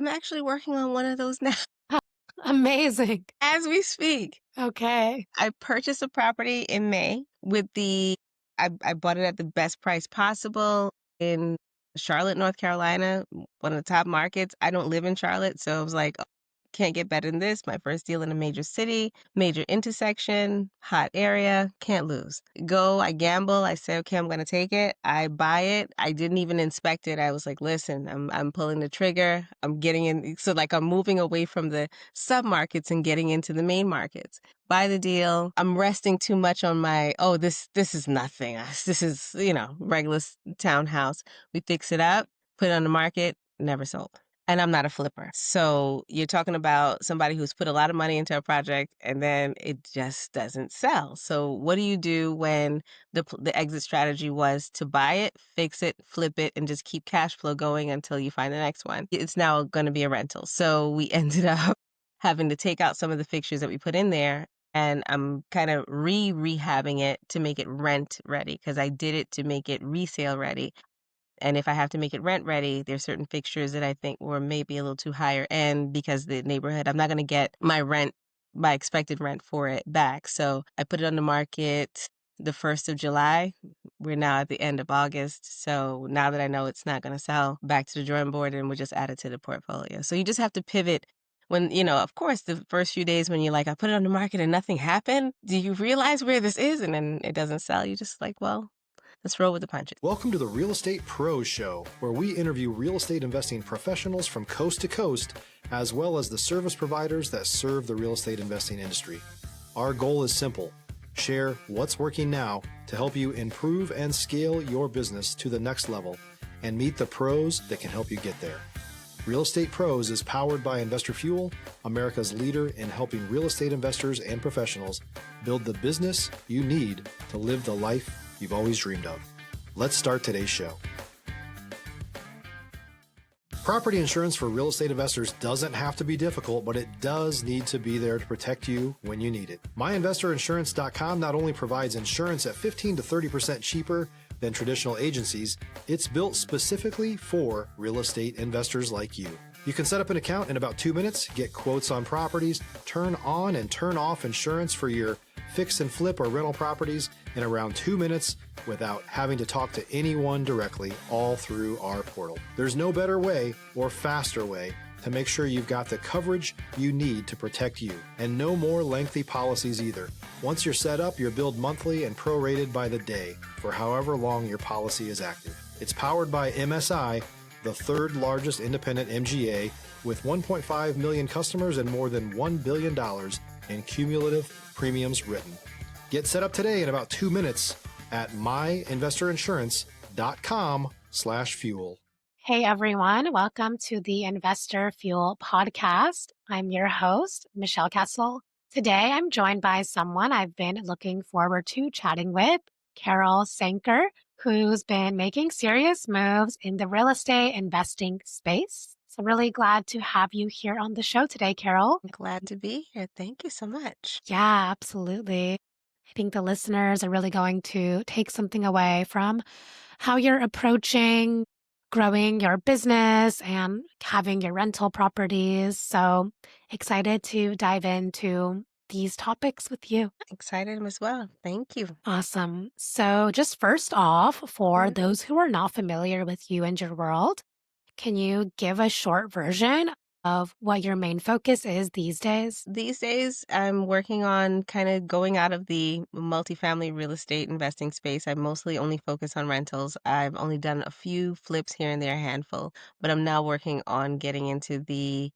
I'm actually working on one of those now Amazing. as we speak. Okay. I purchased a property in May with I bought it at the best price possible in Charlotte, North Carolina, one of the top markets. I don't live in Charlotte, so I was like, "Oh, can't get better than this. My first deal in a major city, major intersection, hot area, can't lose. I gamble. I say, okay, I'm going to take it. I buy it. I didn't even inspect it. I was like, listen, I'm pulling the trigger. I'm getting in. So like I'm moving away from the sub markets and getting into the main markets. Buy the deal. I'm resting too much on my, oh, this is nothing. This is, regular townhouse. We fix it up, put it on the market, never sold. And I'm not a flipper. So you're talking about somebody who's put a lot of money into a project and then it just doesn't sell. So what do you do when the exit strategy was to buy it, fix it, flip it, and just keep cash flow going until you find the next one? It's now going to be a rental. So we ended up having to take out some of the fixtures that we put in there, and I'm kind of rehabbing it to make it rent ready because I did it to make it resale ready. And if I have to make it rent ready, there's certain fixtures that I think were maybe a little too higher end because the neighborhood, I'm not going to get my expected rent for it back. So I put it on the market the 1st of July. We're now at the end of August. So now that I know it's not going to sell, back to the drawing board and we'll just add it to the portfolio. So you just have to pivot when, of course, the first few days when you're like, I put it on the market and nothing happened. Do you realize where this is? And then it doesn't sell. You just like, well, let's roll with the punches. Welcome to the Real Estate Pros Show, where we interview real estate investing professionals from coast to coast, as well as the service providers that serve the real estate investing industry. Our goal is simple: share what's working now to help you improve and scale your business to the next level and meet the pros that can help you get there. Real Estate Pros is powered by Investor Fuel, America's leader in helping real estate investors and professionals build the business you need to live the life you've always dreamed of. Let's start today's show. Property insurance for real estate investors doesn't have to be difficult, but it does need to be there to protect you when you need it. MyInvestorInsurance.com not only provides insurance at 15 to 30% cheaper than traditional agencies, it's built specifically for real estate investors like you. You can set up an account in about 2 minutes, get quotes on properties, turn on and turn off insurance for your fix and flip or rental properties in around 2 minutes without having to talk to anyone directly, all through our portal. There's no better way or faster way to make sure you've got the coverage you need to protect you, and no more lengthy policies either. Once you're set up, you're billed monthly and prorated by the day for however long your policy is active. It's powered by MSI, the third largest independent MGA, with 1.5 million customers and more than $1 billion in cumulative premiums written. Get set up today in about 2 minutes at myinvestorinsurance.com/fuel. Hey everyone, welcome to the Investor Fuel podcast. I'm your host, Michelle Kesil. Today I'm joined by someone I've been looking forward to chatting with, Carol Sankar, who's been making serious moves in the real estate investing space. So really glad to have you here on the show today, Carol. I'm glad to be here. Thank you so much. Yeah, absolutely. I think the listeners are really going to take something away from how you're approaching growing your business and having your rental properties. So excited to dive into these topics with you. Excited as well. Thank you. Awesome. So just first off, for Mhm. those who are not familiar with you and your world, can you give a short version of what your main focus is these days? These days, I'm working on kind of going out of the multifamily real estate investing space. I mostly only focus on rentals. I've only done a few flips here and there, a handful, but I'm now working on getting into the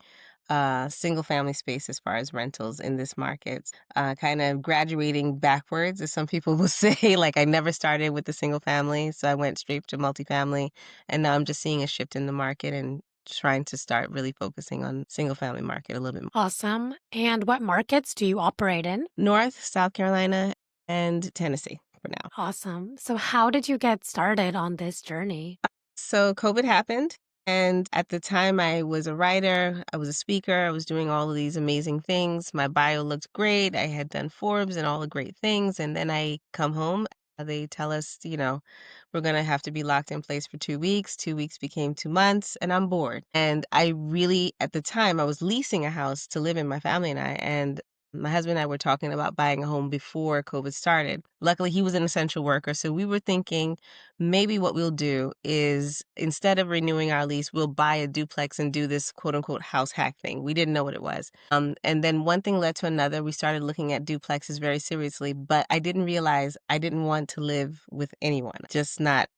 single family space as far as rentals in this market. Kind of graduating backwards, as some people will say. Like I never started with the single family, so I went straight to multifamily, and now I'm just seeing a shift in the market and trying to start really focusing on single family market a little bit more. Awesome. And what markets do you operate in? North, South Carolina, and Tennessee for now. Awesome. So how did you get started on this journey? So COVID happened. And at the time, I was a writer, I was a speaker, I was doing all of these amazing things. My bio looked great. I had done Forbes and all the great things. And then I come home They tell us, we're going to have to be locked in place for 2 weeks. 2 weeks became 2 months, and I'm bored. And I really, at the time, I was leasing a house to live in, my family and I. And my husband and I were talking about buying a home before COVID started. Luckily, he was an essential worker. So we were thinking maybe what we'll do is instead of renewing our lease, we'll buy a duplex and do this quote unquote house hack thing. We didn't know what it was. And then one thing led to another. We started looking at duplexes very seriously, but I didn't realize I didn't want to live with anyone. Just not,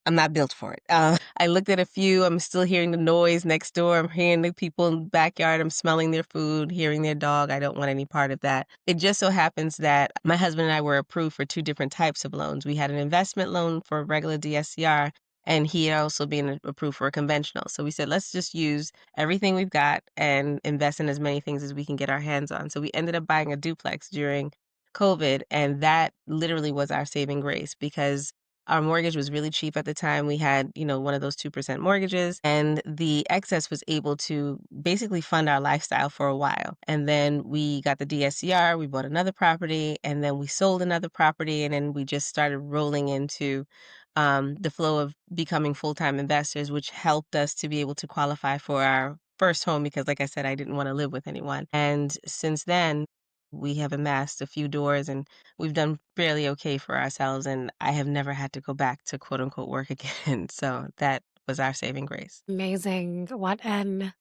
I'm not built for it. I looked at a few. I'm still hearing the noise next door. I'm hearing the people in the backyard. I'm smelling their food, hearing their dog. I don't want any part of that. It just so happens that my husband and I were approved for two different types of loans. We had an investment loan for a regular DSCR, and he had also been approved for a conventional. So we said, let's just use everything we've got and invest in as many things as we can get our hands on. So we ended up buying a duplex during COVID, and that literally was our saving grace because our mortgage was really cheap at the time. We had, one of those 2% mortgages, and the excess was able to basically fund our lifestyle for a while. And then we got the DSCR, we bought another property, and then we sold another property, and then we just started rolling into the flow of becoming full-time investors, which helped us to be able to qualify for our first home because, like I said, I didn't want to live with anyone. And since then, we have amassed a few doors and we've done fairly okay for ourselves. And I have never had to go back to quote unquote work again. So that was our saving grace. Amazing. What an,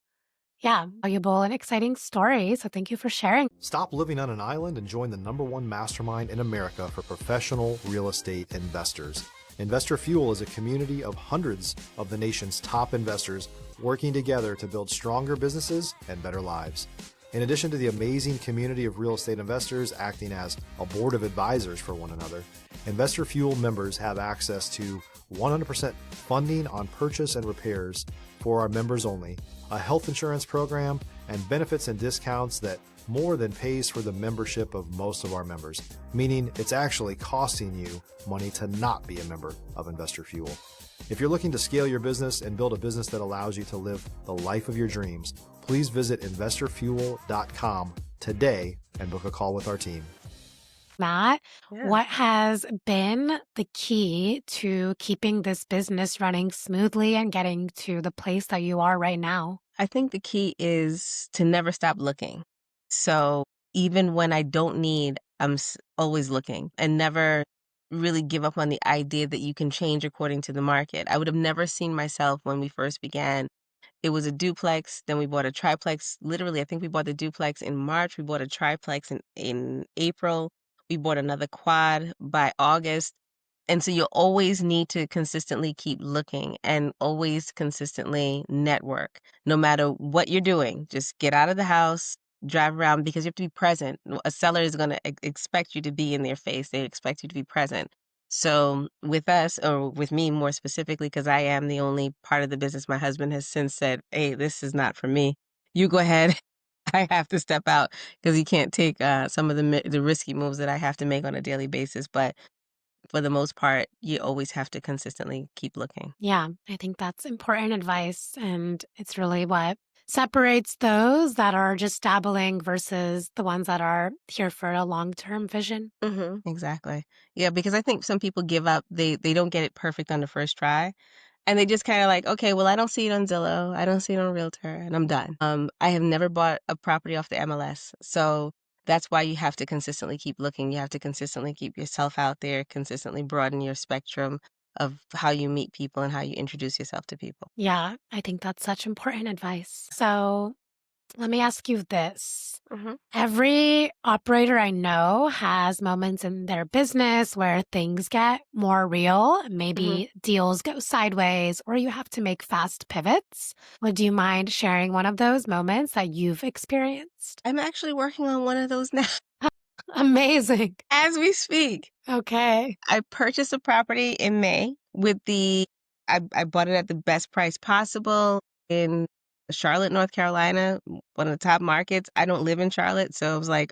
yeah, valuable and exciting story. So thank you for sharing. Stop living on an island and join the #1 mastermind in America for professional real estate investors. Investor Fuel is a community of hundreds of the nation's top investors working together to build stronger businesses and better lives. In addition to the amazing community of real estate investors acting as a board of advisors for one another, Investor Fuel members have access to 100% funding on purchase and repairs for our members only, a health insurance program, and benefits and discounts that more than pays for the membership of most of our members, meaning it's actually costing you money to not be a member of Investor Fuel. If you're looking to scale your business and build a business that allows you to live the life of your dreams, please visit investorfuel.com today and book a call with our team. Matt, Yeah. what has been the key to keeping this business running smoothly and getting to the place that you are right now? I think the key is to never stop looking. So even when I don't need, always looking and never really give up on the idea that you can change according to the market. I would have never seen myself when we first began. It was a duplex, then we bought a triplex. Literally, I think we bought the duplex in March. We bought a triplex in April. We bought another quad by August. And so you'll always need to consistently keep looking and always consistently network. No matter what you're doing, just get out of the house, drive around because you have to be present. A seller is going to expect you to be in their face. They expect you to be present. So with us, or with me more specifically, because I am the only part of the business, my husband has since said, hey, this is not for me. You go ahead. I have to step out because he can't take some of the risky moves that I have to make on a daily basis. But for the most part, you always have to consistently keep looking. Yeah, I think that's important advice. And it's really what separates those that are just dabbling versus the ones that are here for a long-term vision. Exactly. Yeah, because I think some people give up. They don't get it perfect on the first try. And they just kind of like, okay, well, I don't see it on Zillow. I don't see it on Realtor, and I'm done. I have never bought a property off the MLS. So that's why you have to consistently keep looking. You have to consistently keep yourself out there, consistently broaden your spectrum of how you meet people and how you introduce yourself to people. Yeah, I think that's such important advice. So let me ask you this. Every operator I know has moments in their business where things get more real. Maybe deals go sideways or you have to make fast pivots. Would you mind sharing one of those moments that you've experienced? I'm actually working on one of those now Amazing. as we speak. Okay. I purchased a property in May I bought it at the best price possible in Charlotte, North Carolina, one of the top markets. I don't live in Charlotte, so I was like,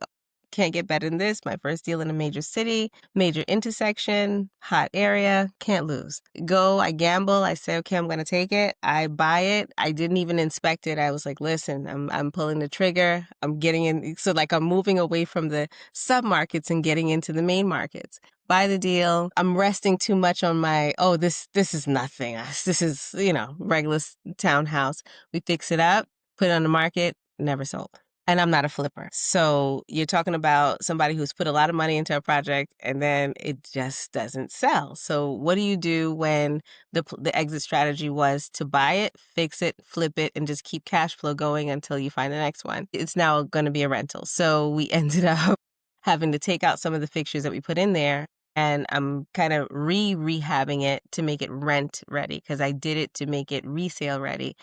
can't get better than this. My first deal in a major city, major intersection, hot area, can't lose. I gamble. I say, okay, I'm going to take it. I buy it. I didn't even inspect it. I was like, listen, I'm pulling the trigger. I'm getting in. So like I'm moving away from the sub markets and getting into the main markets. buy the deal. I'm resting too much on my, oh, this is nothing. This is, regular townhouse. We fix it up, put it on the market, never sold. And I'm not a flipper. So you're talking about somebody who's put a lot of money into a project and then it just doesn't sell. So what do you do when the exit strategy was to buy it, fix it, flip it, and just keep cash flow going until you find the next one? It's now going to be a rental. So we ended up having to take out some of the fixtures that we put in there. And I'm kind of rehabbing it to make it rent ready because I did it to make it resale ready.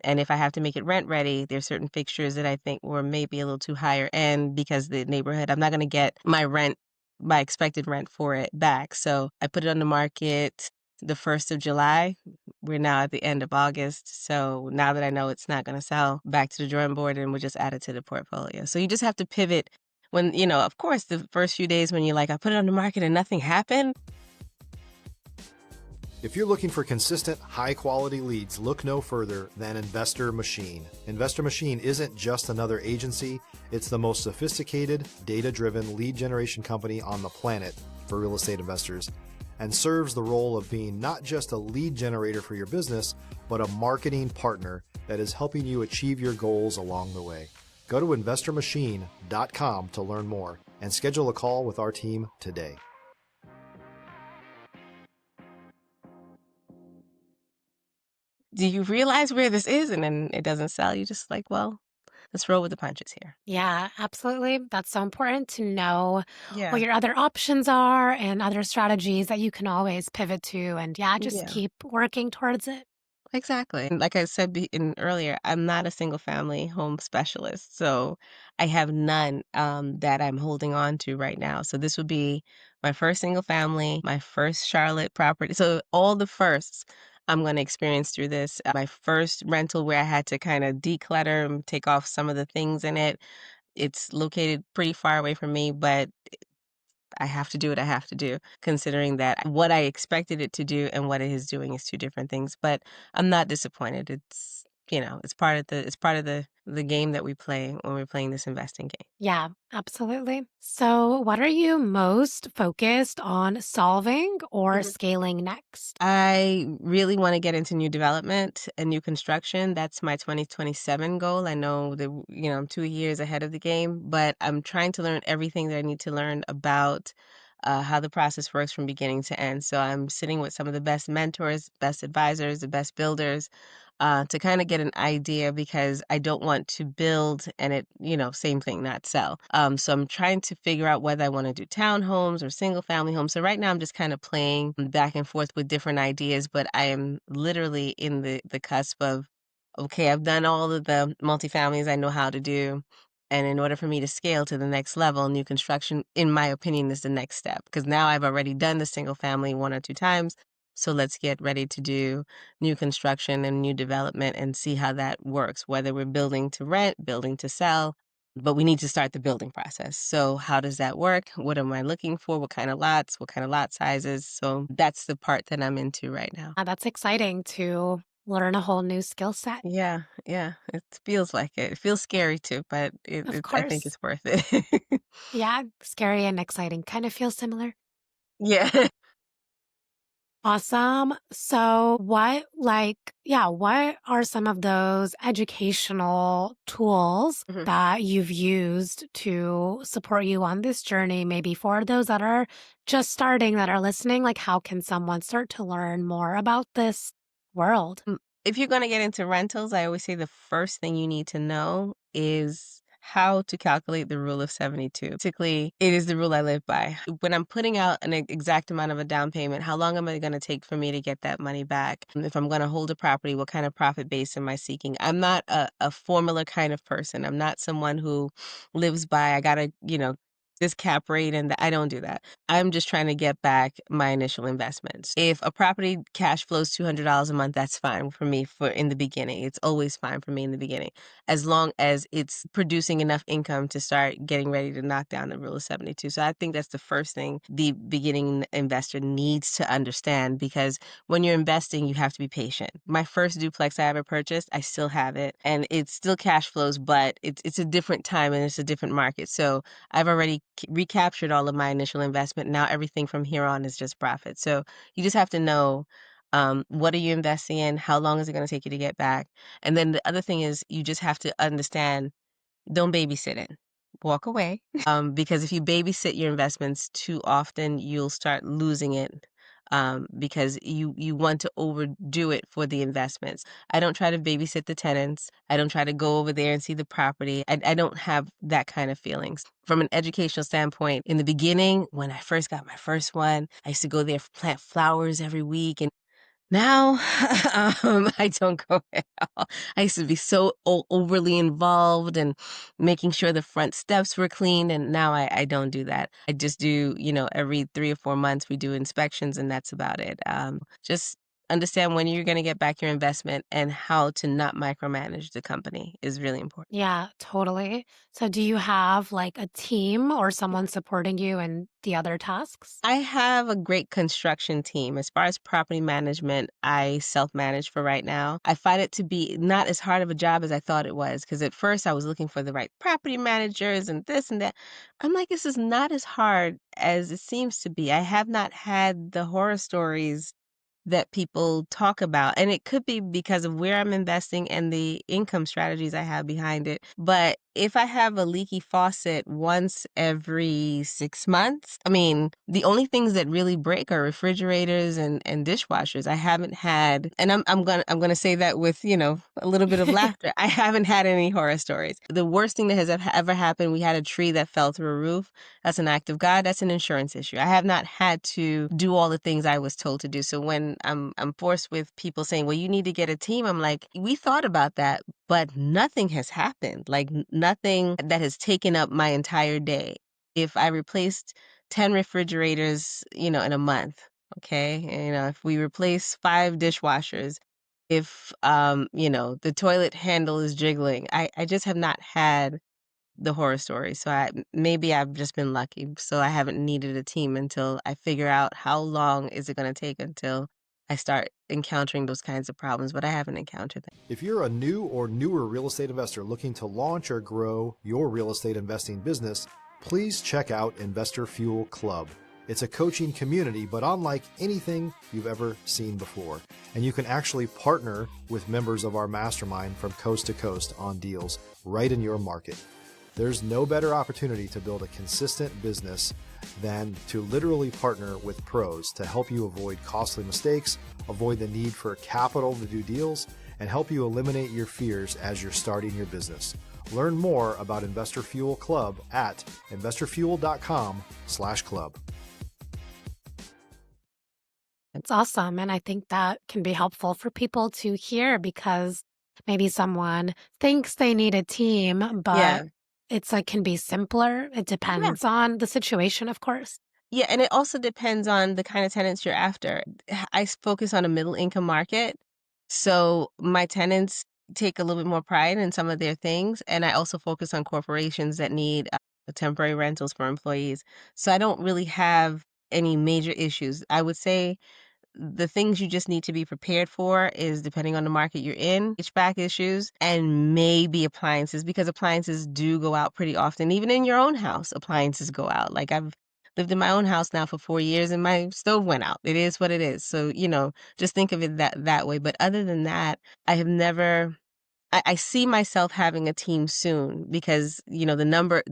And if I have to make it rent ready, there's certain fixtures that I think were maybe a little too higher end because the neighborhood, I'm not going to get my expected rent for it back. So I put it on the market the 1st of July. We're now at the end of August. So now that I know it's not going to sell, back to the drawing board and we'll just add it to the portfolio. So you just have to pivot when, of course, the first few days when you're like, I put it on the market and nothing happened. If you're looking for consistent, high-quality leads, look no further than Investor Machine. Investor Machine isn't just another agency, it's the most sophisticated, data-driven lead generation company on the planet for real estate investors, and serves the role of being not just a lead generator for your business, but a marketing partner that is helping you achieve your goals along the way. Go to investormachine.com to learn more and schedule a call with our team today. Do you realize where this is? And then it doesn't sell. You just like, well, let's roll with the punches here. Yeah, absolutely. That's so important to know Yeah. what your other options are and other strategies that you can always pivot to. And yeah, just Yeah. keep working towards it. Exactly. And like I said in earlier, I'm not a single family home specialist. So I have none that I'm holding on to right now. So this would be my first single family, my first Charlotte property. So all the firsts I'm going to experience through this. My first rental where I had to kind of declutter and take off some of the things in it. It's located pretty far away from me, but I have to do what I have to do, considering that what I expected it to do and what it is doing is two different things. But I'm not disappointed. It's part of the game that we play when we're playing this investing game. Yeah, absolutely. So, what are you most focused on solving or Mhm. scaling next? I really want to get into new development and new construction. That's my 2027 goal. I know that, I'm 2 years ahead of the game, but I'm trying to learn everything that I need to learn about how the process works from beginning to end. So I'm sitting with some of the best mentors, best advisors, the best builders to kind of get an idea because I don't want to build and same thing, not sell. So I'm trying to figure out whether I want to do townhomes or single family homes. So right now I'm just kind of playing back and forth with different ideas, but I am literally in the cusp of, okay, I've done all of the multifamilies I know how to do. And in order for me to scale to the next level, new construction, in my opinion, is the next step because now I've already done the single family one or two times. So let's get ready to do new construction and new development and see how that works, whether we're building to rent, building to sell, but we need to start the building process. So how does that work? What am I looking for? What kind of lots? What kind of lot sizes? So that's the part that I'm into right now. That's exciting to learn a whole new skill set. Yeah, yeah, it feels like it. It feels scary too, but Of I think course. it's worth it. Yeah, scary and exciting. Kind of feels similar. Yeah. Awesome. So, what are some of those educational tools Mhm. that you've used to support you on this journey? Maybe for those that are just starting, that are listening, like how can someone start to learn more about this world? If you're going to get into rentals, I always say the first thing you need to know is how to calculate the rule of 72. Basically, it is the rule I live by. When I'm putting out an exact amount of a down payment, how long am I going to take for me to get that money back? And if I'm going to hold a property, what kind of profit base am I seeking? I'm not a formula kind of person. I'm not someone who lives by, I got to, this cap rate and I don't do that. I'm just trying to get back my initial investments. If a property cash flows $200 a month, that's fine for me for in the beginning. It's always fine for me in the beginning, as long as it's producing enough income to start getting ready to knock down the rule of 72. So I think that's the first thing the beginning investor needs to understand because when you're investing, you have to be patient. My first duplex I ever purchased, I still have it and it still cash flows, but it's a different time and it's a different market. So I've already recaptured all of my initial investment. Now everything from here on is just profit. So you just have to know, what are you investing in? How long is it going to take you to get back? And then the other thing is you just have to understand, don't babysit it. Walk away. Because if you babysit your investments too often, you'll start losing it. Because you want to overdo it for the investments. I don't try to babysit the tenants. I don't try to go over there and see the property. I don't have that kind of feelings. From an educational standpoint, in the beginning, when I first got my first one, I used to go there, plant flowers every week, and now, I don't go at all. I used to be so overly involved and making sure the front steps were clean, and now I don't do that. I just do, every 3 or 4 months we do inspections, and that's about it. Just understand when you're going to get back your investment and how to not micromanage the company is really important. Yeah, totally. So do you have like a team or someone supporting you in the other tasks? I have a great construction team. As far as property management, I self-manage for right now. I find it to be not as hard of a job as I thought it was, because at first I was looking for the right property managers and this and that. I'm like, this is not as hard as it seems to be. I have not had the horror stories that people talk about. And it could be because of where I'm investing and the income strategies I have behind it. But if I have a leaky faucet once every 6 months, I mean, the only things that really break are refrigerators and dishwashers. I haven't had, and I'm gonna say that with, a little bit of laughter. I haven't had any horror stories. The worst thing that has ever happened, we had a tree that fell through a roof. That's an act of God. That's an insurance issue. I have not had to do all the things I was told to do. So when I'm forced with people saying, "Well, you need to get a team," I'm like, "We thought about that, but nothing has happened. Like nothing that has taken up my entire day. If I replaced 10 refrigerators, in a month, okay, if we replace 5 dishwashers, if the toilet handle is jiggling, I just have not had the horror story. So maybe I've just been lucky. So I haven't needed a team until I figure out how long is it going to take until I start encountering those kinds of problems, but I haven't encountered them. If you're a new or newer real estate investor looking to launch or grow your real estate investing business, please check out Investor Fuel Club. It's a coaching community, but unlike anything you've ever seen before. And you can actually partner with members of our mastermind from coast to coast on deals right in your market. There's no better opportunity to build a consistent business than to literally partner with pros to help you avoid costly mistakes, avoid the need for capital to do deals, and help you eliminate your fears as you're starting your business. Learn more about Investor Fuel Club at investorfuel.com/club. It's awesome. And I think that can be helpful for people to hear because maybe someone thinks they need a team, Yeah. but it's like can be simpler. It Yeah. depends on the situation, of course. Yeah, and it also depends on the kind of tenants you're after. I focus on a middle income market. So my tenants take a little bit more pride in some of their things. And I also focus on corporations that need temporary rentals for employees. So I don't really have any major issues. I would say the things you just need to be prepared for is, depending on the market you're in, HVAC issues and maybe appliances, because appliances do go out pretty often. Even in your own house, appliances go out. Like I've lived in my own house now for 4 years and my stove went out. It is what it is. So, just think of it that way. But other than that, I have never I see myself having a team soon because, the number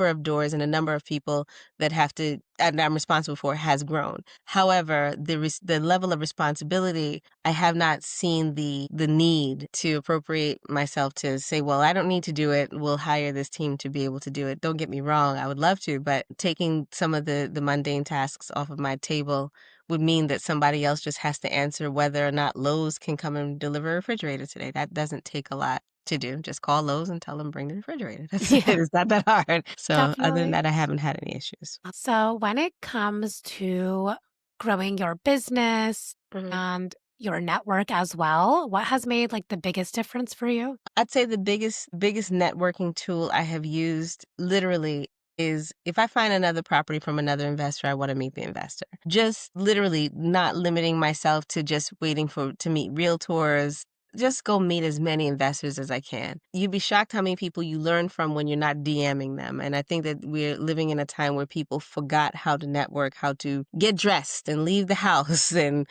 of doors and the number of people that I'm responsible for has grown. However, the level of responsibility, I have not seen the need to appropriate myself to say, well, I don't need to do it. We'll hire this team to be able to do it. Don't get me wrong, I would love to, but taking some of the mundane tasks off of my table would mean that somebody else just has to answer whether or not Lowe's can come and deliver a refrigerator today. That doesn't take a lot to do. Just call Lowe's and tell them bring the refrigerator. That's it. Yeah, It's not that hard. So other than definitely. that, I haven't had any issues. So when it comes to growing your business Mhm. and your network as well, what has made like the biggest difference for you? I'd say the biggest networking tool I have used literally is if I find another property from another investor, I want to meet the investor. Just literally not limiting myself to just waiting to meet realtors. just go meet as many investors as I can. You'd be shocked how many people you learn from when you're not DMing them. And I think that we're living in a time where people forgot how to network, how to get dressed and leave the house and,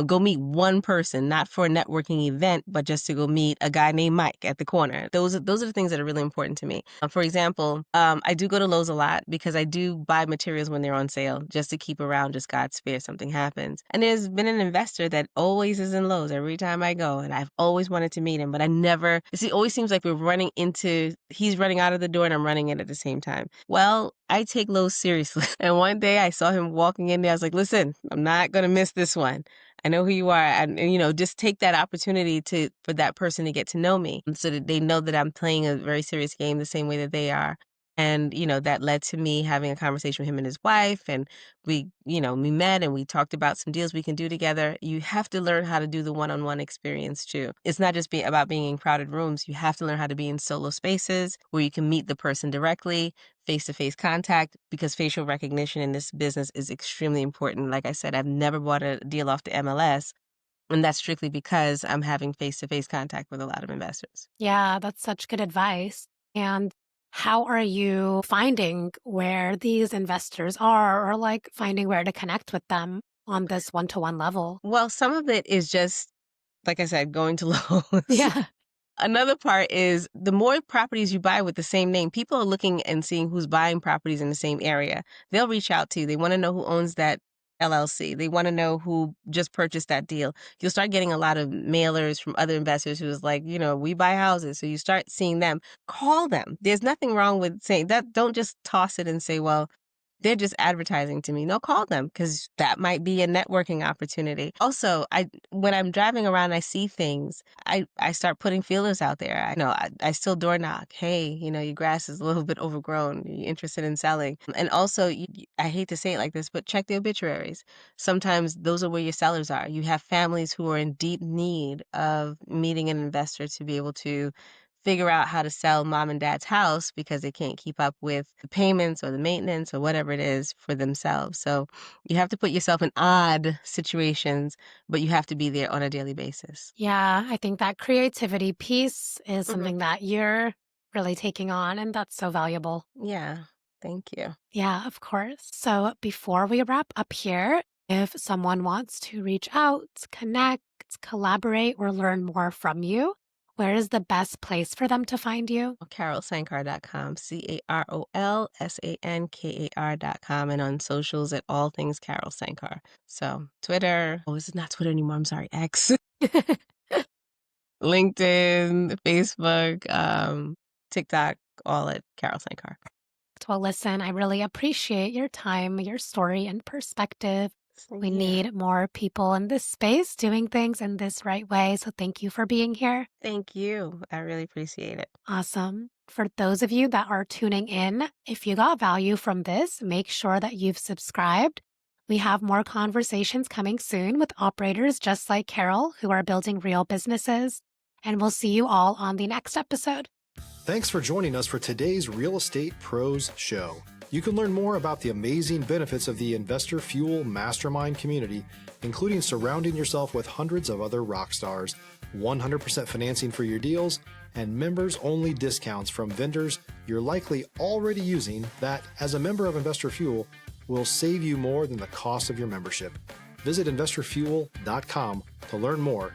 go meet one person, not for a networking event, but just to go meet a guy named Mike at the corner. Those are the things that are really important to me. For example, I do go to Lowe's a lot because I do buy materials when they're on sale just to keep around, just God spare something happens. And there's been an investor that always is in Lowe's every time I go, and I've always wanted to meet him, but I never, it always seems like he's running out of the door and I'm running in at the same time. Well, I take Lowe's seriously. And one day I saw him walking in there. I was like, listen, I'm not going to miss this one. I know who you are. And just take that opportunity for that person to get to know me so that they know that I'm playing a very serious game the same way that they are. And, that led to me having a conversation with him and his wife. And we met and we talked about some deals we can do together. You have to learn how to do the one-on-one experience too. It's not just about being in crowded rooms. You have to learn how to be in solo spaces where you can meet the person directly, face-to-face contact, because facial recognition in this business is extremely important. Like I said, I've never bought a deal off the MLS. And that's strictly because I'm having face-to-face contact with a lot of investors. Yeah, that's such good advice. And how are you finding where these investors are or like finding where to connect with them on this one-to-one level? Well, some of it is just, like I said, going to Lowe's. Yeah. Another part is the more properties you buy with the same name, people are looking and seeing who's buying properties in the same area. They'll reach out to you. They want to know who owns that LLC. They want to know who just purchased that deal. You'll start getting a lot of mailers from other investors who's like, we buy houses. So you start seeing them. Call them. There's nothing wrong with saying that. Don't just toss it and say, well, they're just advertising to me. No, call them because that might be a networking opportunity. Also, when I'm driving around, I see things. I start putting feelers out there. I still door knock. Hey, your grass is a little bit overgrown. Are you interested in selling? And also, I hate to say it like this, but check the obituaries. Sometimes those are where your sellers are. You have families who are in deep need of meeting an investor to be able to figure out how to sell mom and dad's house because they can't keep up with the payments or the maintenance or whatever it is for themselves. So you have to put yourself in odd situations, but you have to be there on a daily basis. Yeah, I think that creativity piece is Hmm. something that you're really taking on, and that's so valuable. Yeah, thank you. Yeah, of course. So before we wrap up here, if someone wants to reach out, connect, collaborate, or learn more from you, where is the best place for them to find you? CarolSankar.com, CarolSankar.com, and on socials at all things Carol Sankar. So Twitter, this is not Twitter anymore, I'm sorry, X, LinkedIn, Facebook, TikTok, all at Carol Sankar. Well, listen, I really appreciate your time, your story, and perspective. Same We here. need more people in this space doing things in this right way. So thank you for being here. Thank you. I really appreciate it. Awesome. For those of you that are tuning in, if you got value from this, make sure that you've subscribed. We have more conversations coming soon with operators just like Carol who are building real businesses. And we'll see you all on the next episode. Thanks for joining us for today's Real Estate Pros Show. You can learn more about the amazing benefits of the Investor Fuel Mastermind community, including surrounding yourself with hundreds of other rock stars, 100% financing for your deals, and members-only discounts from vendors you're likely already using that, as a member of Investor Fuel, will save you more than the cost of your membership. Visit investorfuel.com to learn more.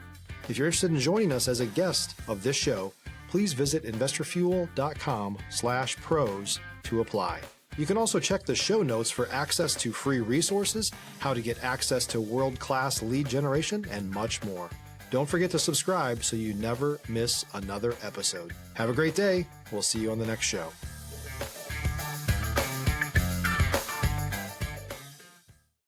If you're interested in joining us as a guest of this show, please visit investorfuel.com/pros to apply. You can also check the show notes for access to free resources, how to get access to world-class lead generation, and much more. Don't forget to subscribe so you never miss another episode. Have a great day. We'll see you on the next show.